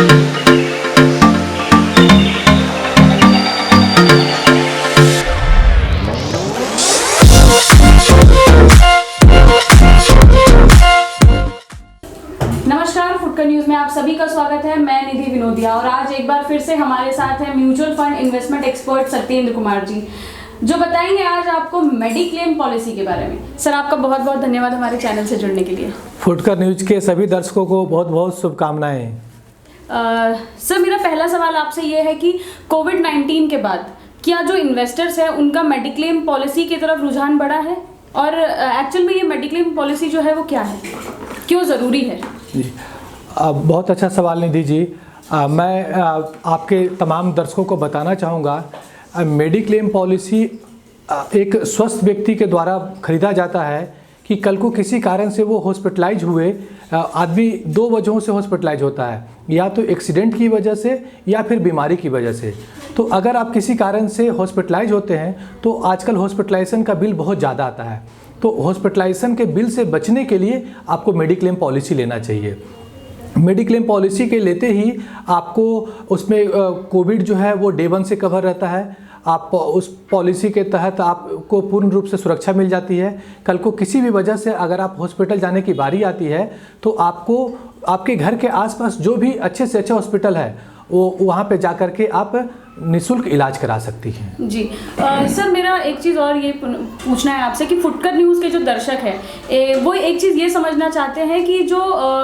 नमस्कार, फुटकर न्यूज में आप सभी का स्वागत है। मैं निधि विनोदिया और आज एक बार फिर से हमारे साथ है mutual fund investment expert Satyendra Kumar ji, जो बताएंगे आज आपको मेडिक्लेम पॉलिसी के बारे में। सर, आपका बहुत बहुत धन्यवाद हमारे चैनल से जुड़ने के लिए। फुटकर न्यूज के सभी दर्शकों को बहुत बहुत शुभकामनाएं। सर, मेरा पहला सवाल आपसे ये है कि कोविड-19 के बाद क्या जो इन्वेस्टर्स हैं उनका मेडिक्लेम पॉलिसी की तरफ रुझान बढ़ा है, और एक्चुअल में ये मेडिक्लेम पॉलिसी जो है वो क्या है, क्यों ज़रूरी है? जी, बहुत अच्छा सवाल निधि जी। मैं आपके तमाम दर्शकों को बताना चाहूँगा, मेडिक्लेम पॉलिसी एक स्वस्थ व्यक्ति के द्वारा खरीदा जाता है कि कल को किसी कारण से वो हॉस्पिटलाइज हुए। आदमी दो वजहों से हॉस्पिटलाइज होता है, या तो एक्सीडेंट की वजह से या फिर बीमारी की वजह से। तो अगर आप किसी कारण से हॉस्पिटलाइज होते हैं तो आजकल हॉस्पिटलाइजेशन का बिल बहुत ज़्यादा आता है। तो हॉस्पिटलाइजेशन के बिल से बचने के लिए आपको मेडिक्लेम पॉलिसी लेना चाहिए। मेडिक्लेम पॉलिसी के लेते ही आपको उसमें कोविड जो है वो डे 1 से कवर रहता है। आप उस पॉलिसी के तहत आपको पूर्ण रूप से सुरक्षा मिल जाती है। कल को किसी भी वजह से अगर आप हॉस्पिटल जाने की बारी आती है तो आपको आपके घर के आसपास जो भी अच्छे से अच्छा हॉस्पिटल है वो वहाँ पे जाकर के आप निःशुल्क इलाज करा सकती हैं। जी सर, मेरा एक चीज़ और ये पूछना है आपसे कि फुटकर न्यूज़ के जो दर्शक हैं वो एक चीज़ ये समझना चाहते हैं कि जो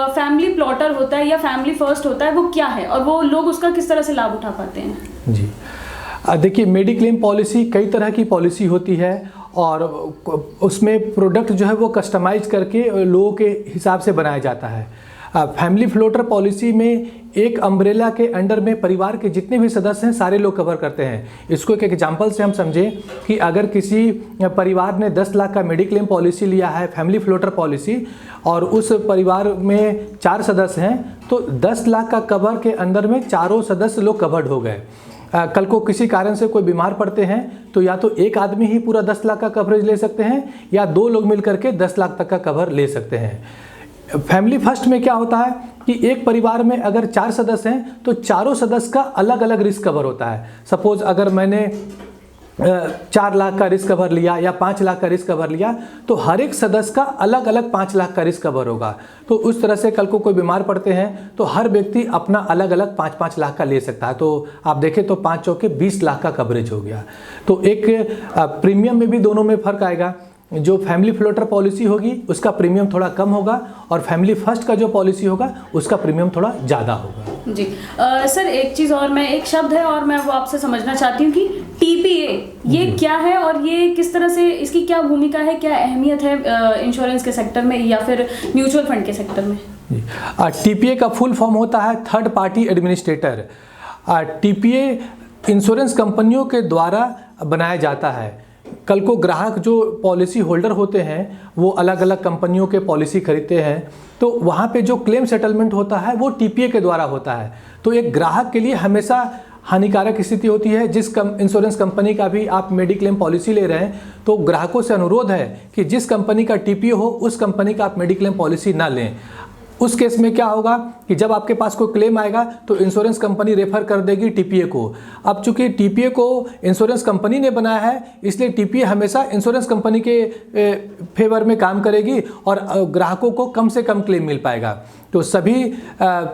फैमिली प्लॉटर होता है या फैमिली फर्स्ट होता है वो क्या है, और वो लोग उसका किस तरह से लाभ उठा पाते हैं? जी, देखिए, मेडिक्लेम पॉलिसी कई तरह की पॉलिसी होती है और उसमें प्रोडक्ट जो है वो कस्टमाइज करके लोगों के हिसाब से बनाया जाता है। फैमिली फ्लोटर पॉलिसी में एक अम्ब्रेला के अंडर में परिवार के जितने भी सदस्य हैं सारे लोग कवर करते हैं। इसको एक एग्जांपल से हम समझें कि अगर किसी परिवार ने 10 लाख का मेडिक्लेम पॉलिसी लिया है, फैमिली फ्लोटर पॉलिसी, और उस परिवार में 4 सदस्य हैं, तो 10 लाख का कवर के अंदर में चारों सदस्य लोग कवर्ड हो गए। कल को किसी कारण से कोई बीमार पड़ते हैं तो या तो एक आदमी ही पूरा 10 लाख का कवरेज ले सकते हैं या 2 लोग मिलकर के 10 लाख तक का कवर ले सकते हैं। फैमिली फर्स्ट में क्या होता है कि एक परिवार में अगर 4 सदस्य हैं तो चारों सदस्य का अलग अलग रिस्क कवर होता है। सपोज अगर मैंने 4 लाख का रिस्क कवर लिया या 5 लाख का रिस्क कवर लिया तो हर एक सदस्य का अलग अलग 5 लाख का रिस्क कवर होगा। तो उस तरह से कल को कोई बीमार पड़ते हैं तो हर व्यक्ति अपना अलग अलग 5-5 लाख का ले सकता है। तो आप देखें तो 5 चौके 20 लाख का कवरेज हो गया। तो एक प्रीमियम में भी दोनों में फ़र्क आएगा। जो फैमिली फ्लोटर पॉलिसी होगी उसका प्रीमियम थोड़ा कम होगा और फैमिली फर्स्ट का जो पॉलिसी होगा उसका प्रीमियम थोड़ा ज़्यादा होगा। जी सर, एक चीज़ और, मैं एक शब्द है और मैं वो आपसे समझना चाहती हूँ कि टीपीए ये क्या है और ये किस तरह से, इसकी क्या भूमिका है, क्या अहमियत है इंश्योरेंस के सेक्टर में या फिर म्यूचुअल फंड के सेक्टर में? जी, टीपीए का फुल फॉर्म होता है third party administrator. TPA insurance कंपनियों के द्वारा बनाया जाता है। कल को ग्राहक जो पॉलिसी होल्डर होते हैं वो अलग अलग कंपनियों के पॉलिसी खरीदते हैं, तो वहाँ पे जो क्लेम सेटलमेंट होता है वो टीपीए के द्वारा होता है। तो एक ग्राहक के लिए हमेशा हानिकारक स्थिति होती है। जिस इंश्योरेंस कंपनी का भी आप मेडिक्लेम पॉलिसी ले रहे हैं तो ग्राहकों से अनुरोध है कि जिस कंपनी का टीपीए हो उस कंपनी का आप मेडिक्लेम पॉलिसी ना लें। उस केस में क्या होगा कि जब आपके पास कोई क्लेम आएगा तो इंश्योरेंस कंपनी रेफर कर देगी टीपीए को। अब चूंकि टीपीए को इंश्योरेंस कंपनी ने बनाया है इसलिए टीपीए हमेशा इंश्योरेंस कंपनी के फेवर में काम करेगी और ग्राहकों को कम से कम क्लेम मिल पाएगा। तो सभी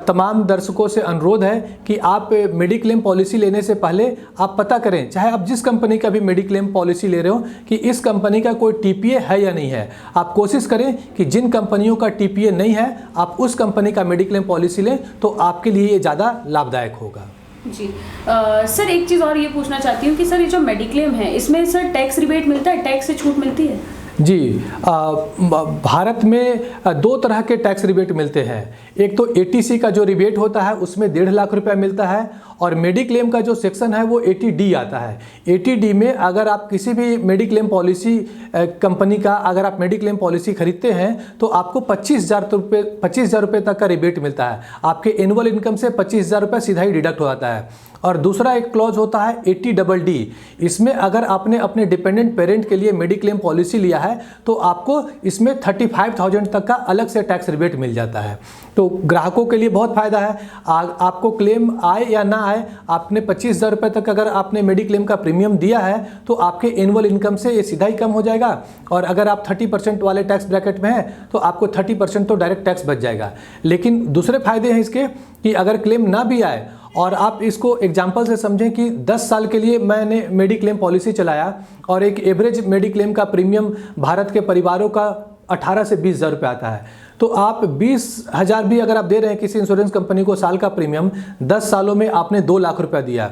तमाम दर्शकों से अनुरोध है कि आप मेडिक्लेम पॉलिसी लेने से पहले आप पता करें, चाहे आप जिस कंपनी का भी मेडिक्लेम पॉलिसी ले रहे हो, कि इस कंपनी का कोई टीपीए है या नहीं है। आप कोशिश करें कि जिन कंपनियों का टीपीए नहीं है आप उस कंपनी का मेडिक्लेम पॉलिसी लें, तो आपके लिए ये ज़्यादा लाभदायक होगा। जी सर, एक चीज़ और ये पूछना चाहती हूँ कि सर ये जो मेडिक्लेम है इसमें सर टैक्स रिबेट मिलता है, टैक्स से छूट मिलती है? जी, भारत में 2 तरह के टैक्स रिबेट मिलते हैं। एक तो एटीसी का जो रिबेट होता है उसमें 1.5 लाख रुपया मिलता है, और मेडिक्लेम का जो सेक्शन है वो 80D आता है। 80D में अगर आप किसी भी मेडिक्लेम पॉलिसी कंपनी का अगर आप मेडिक्लेम पॉलिसी खरीदते हैं तो आपको 25,000 रुपये तक का रिबेट मिलता है। आपके एनुअल इनकम से 25,000 रुपये सीधा ही डिडक्ट हो जाता है। और दूसरा एक क्लॉज होता है 80DD। इसमें अगर आपने अपने डिपेंडेंट पेरेंट के लिए मेडिक्लेम पॉलिसी लिया है तो आपको इसमें 35,000 तक का अलग से टैक्स रिबेट मिल जाता है। तो ग्राहकों के लिए बहुत फ़ायदा है। आपको क्लेम आए या ना आए, आपने 25,000 रुपये तक अगर आपने मेडिक्लेम का प्रीमियम दिया है तो आपके एनुअल इनकम से ये सीधा ही कम हो जाएगा। और अगर आप 30% वाले टैक्स ब्रैकेट में हैं तो आपको 30% तो डायरेक्ट टैक्स बच जाएगा। लेकिन दूसरे फायदे हैं इसके कि अगर क्लेम ना भी आए, और आप इसको एग्जाम्पल से समझें कि 10 साल के लिए मैंने मेडिक्लेम पॉलिसी चलाया और एक एवरेज मेडिक्लेम का प्रीमियम भारत के परिवारों का 18 से 20,000 रुपये आता है। तो आप 20,000 भी अगर आप दे रहे हैं किसी इंश्योरेंस कंपनी को साल का प्रीमियम, 10 सालों में आपने 2 लाख रुपया दिया।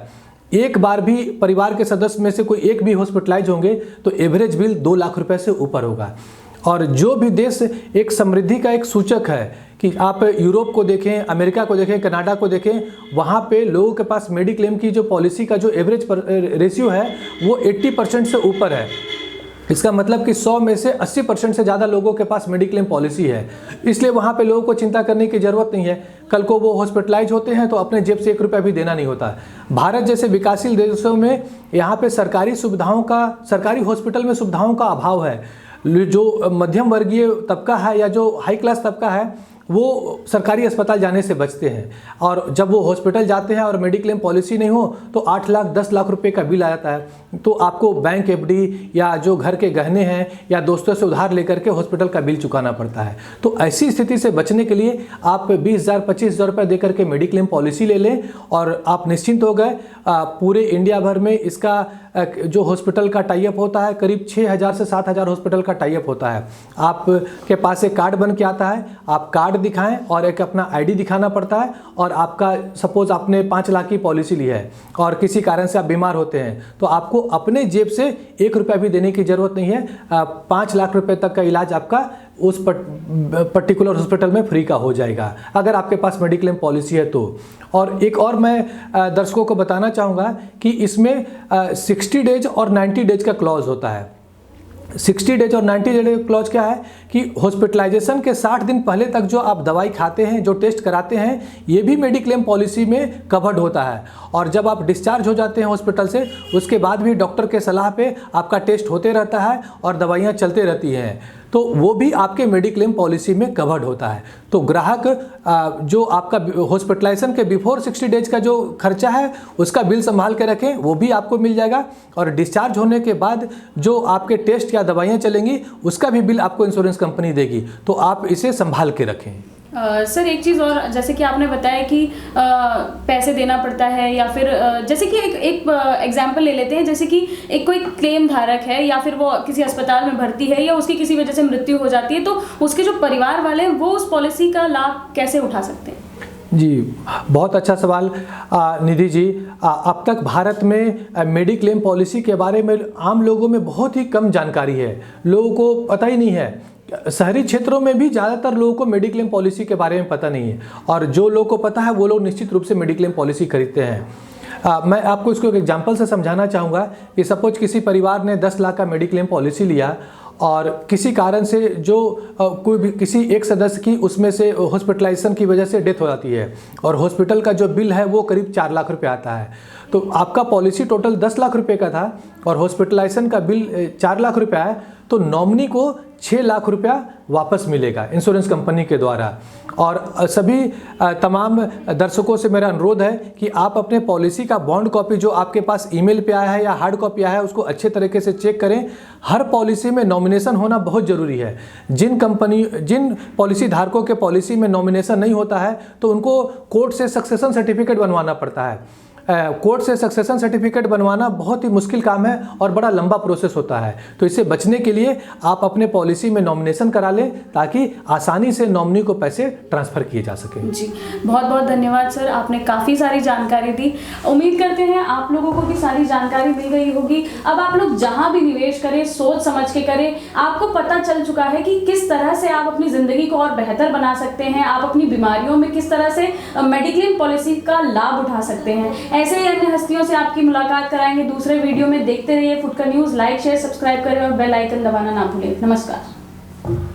एक बार भी परिवार के सदस्य में से कोई एक भी हॉस्पिटलाइज होंगे तो एवरेज बिल 2 लाख रुपए से ऊपर होगा। और जो भी देश एक समृद्धि का एक सूचक है कि आप यूरोप को देखें, अमेरिका को देखें, कनाडा को देखें, वहाँ पे लोगों के पास मेडिक्लेम की जो पॉलिसी का जो एवरेज रेशियो है वो 80% से ऊपर है। इसका मतलब कि 100 में से 80% से ज़्यादा लोगों के पास मेडिक्लेम पॉलिसी है। इसलिए वहाँ पे लोगों को चिंता करने की ज़रूरत नहीं है। कल को वो हॉस्पिटलाइज होते हैं तो अपने जेब से 1 रुपया भी देना नहीं होता। भारत जैसे विकासशील देशों में यहाँ पे सरकारी हॉस्पिटल में सुविधाओं का अभाव है। जो मध्यम वर्गीय तबका है या जो हाई क्लास तबका है वो सरकारी अस्पताल जाने से बचते हैं, और जब वो हॉस्पिटल जाते हैं और मेडिक्लेम पॉलिसी नहीं हो तो 8 लाख 10 लाख रुपए का बिल आ जाता है। तो आपको बैंक एफडी या जो घर के गहने हैं या दोस्तों से उधार लेकर के हॉस्पिटल का बिल चुकाना पड़ता है। तो ऐसी स्थिति से बचने के लिए आप 20,000 25,000 रुपये दे करके मेडिक्लेम पॉलिसी ले लें और आप निश्चिंत हो गए। पूरे इंडिया भर में इसका जो हॉस्पिटल का टाइप होता है करीब 6,000 से 7,000 हॉस्पिटल का टाइप होता है। आपके पास एक कार्ड बन के आता है, आप कार्ड दिखाएं और एक अपना आईडी दिखाना पड़ता है, और आपका सपोज आपने 5 लाख की पॉलिसी ली है और किसी कारण से आप बीमार होते हैं तो आपको अपने जेब से 1 रुपया भी देने की ज़रूरत नहीं है। 5 लाख रुपए तक का इलाज आपका उस पर्टिकुलर हॉस्पिटल में फ्री का हो जाएगा अगर आपके पास मेडिक्लेम पॉलिसी है तो। और एक और मैं दर्शकों को बताना चाहूँगा कि इसमें 60 डेज और 90 डेज का क्लॉज होता है। 60 डेज और 90 डेज क्लॉज क्या है कि हॉस्पिटलाइजेशन के 60 दिन पहले तक जो आप दवाई खाते हैं, जो टेस्ट कराते हैं, ये भी मेडिक्लेम पॉलिसी में कवर्ड होता है। और जब आप डिस्चार्ज हो जाते हैं हॉस्पिटल से उसके बाद भी डॉक्टर के सलाह पे आपका टेस्ट होते रहता है और दवाइयाँ चलते रहती हैं, तो वो भी आपके मेडिक्लेम पॉलिसी में कवर्ड होता है। तो ग्राहक जो आपका हॉस्पिटलाइजेशन के बिफोर 60 डेज का जो खर्चा है उसका बिल संभाल के रखें, वो भी आपको मिल जाएगा। और डिस्चार्ज होने के बाद जो आपके टेस्ट या दवाइयाँ चलेंगी उसका भी बिल आपको इंश्योरेंस कंपनी देगी। तो आप इसे संभाल के रखें। सर एक चीज़ और, जैसे कि आपने बताया कि पैसे देना पड़ता है, या फिर जैसे कि एक एग्जांपल ले लेते हैं, जैसे कि एक कोई क्लेम धारक है या फिर वो किसी अस्पताल में भर्ती है या उसकी किसी वजह से मृत्यु हो जाती है, तो उसके जो परिवार वाले हैं वो उस पॉलिसी का लाभ कैसे उठा सकते हैं? जी, बहुत अच्छा सवाल निधि जी। अब तक भारत में मेडिक्लेम पॉलिसी के बारे में आम लोगों में बहुत ही कम जानकारी है, लोगों को पता ही नहीं है। शहरी क्षेत्रों में भी ज़्यादातर लोगों को मेडिक्लेम पॉलिसी के बारे में पता नहीं है, और जो लोगों को पता है वो लोग निश्चित रूप से मेडिक्लेम पॉलिसी खरीदते हैं। मैं आपको इसको एक एग्जांपल से समझाना चाहूँगा कि सपोज किसी परिवार ने 10 लाख का मेडिक्लेम पॉलिसी लिया और किसी कारण से जो कोई भी किसी एक सदस्य की उसमें से हॉस्पिटलाइजेशन की वजह से डेथ हो जाती है और हॉस्पिटल का जो बिल है वो करीब 4 लाख रुपए आता है। तो आपका पॉलिसी टोटल 10 लाख रुपए का था और हॉस्पिटलाइजेशन का बिल 4 लाख रुपए है, तो नॉमिनी को 6 लाख रुपया वापस मिलेगा इंश्योरेंस कंपनी के द्वारा। और सभी तमाम दर्शकों से मेरा अनुरोध है कि आप अपने पॉलिसी का बॉन्ड कॉपी जो आपके पास ईमेल पे आया है या हार्ड कॉपी आया है उसको अच्छे तरीके से चेक करें। हर पॉलिसी में नॉमिनेशन होना बहुत ज़रूरी है। जिन पॉलिसी धारकों के पॉलिसी में नॉमिनेशन नहीं होता है तो उनको कोर्ट से सक्सेशन सर्टिफिकेट बनवाना पड़ता है। कोर्ट से सक्सेशन सर्टिफिकेट बनवाना बहुत ही मुश्किल काम है और बड़ा लंबा प्रोसेस होता है। तो इससे बचने के लिए आप अपने पॉलिसी में नॉमिनेशन करा लें ताकि आसानी से नॉमिनी को पैसे ट्रांसफ़र किए जा सकें। जी, बहुत बहुत धन्यवाद सर, आपने काफ़ी सारी जानकारी दी। उम्मीद करते हैं आप लोगों को भी सारी जानकारी मिल गई होगी। अब आप लोग जहाँ भी निवेश करें सोच समझ के करें। आपको पता चल चुका है कि किस तरह से आप अपनी ज़िंदगी को और बेहतर बना सकते हैं, आप अपनी बीमारियों में किस तरह से मेडिक्लेम पॉलिसी का लाभ उठा सकते हैं। ऐसे ही अन्य हस्तियों से आपकी मुलाकात कराएंगे दूसरे वीडियो में। देखते रहिए फुटकर न्यूज़, लाइक शेयर सब्सक्राइब करें और बेल आइकन दबाना ना भूलें। नमस्कार।